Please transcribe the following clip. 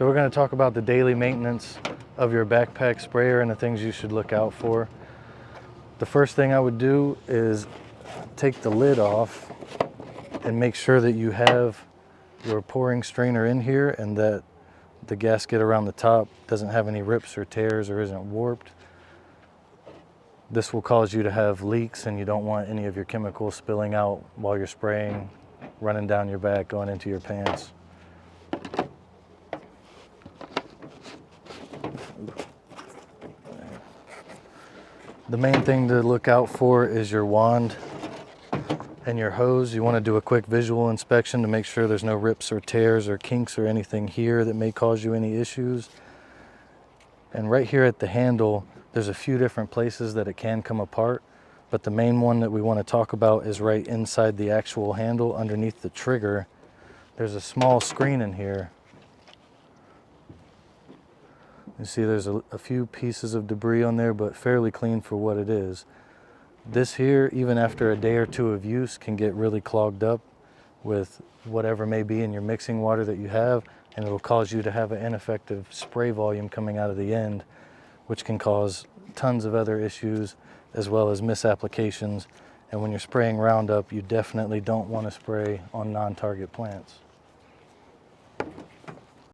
So we're going to talk about the daily maintenance of your backpack sprayer and the things you should look out for. The first thing I would do is take the lid off and make sure that you have your pouring strainer in here and that the gasket around the top doesn't have any rips or tears or isn't warped. This will cause you to have leaks, and you don't want any of your chemicals spilling out while you're spraying, running down your back, going into your pants. The main thing to look out for is your wand and your hose. You want to do a quick visual inspection to make sure there's no rips or tears or kinks or anything here that may cause you any issues. And right here at the handle, there's a few different places that it can come apart, but the main one that we want to talk about is right inside the actual handle underneath the trigger. There's a small screen in here. You see there's a few pieces of debris on there, but fairly clean for what it is. This here, even after a day or two of use, can get really clogged up with whatever may be in your mixing water that you have, and it'll cause you to have an ineffective spray volume coming out of the end, which can cause tons of other issues as well as misapplications. And when you're spraying Roundup, you definitely don't want to spray on non-target plants.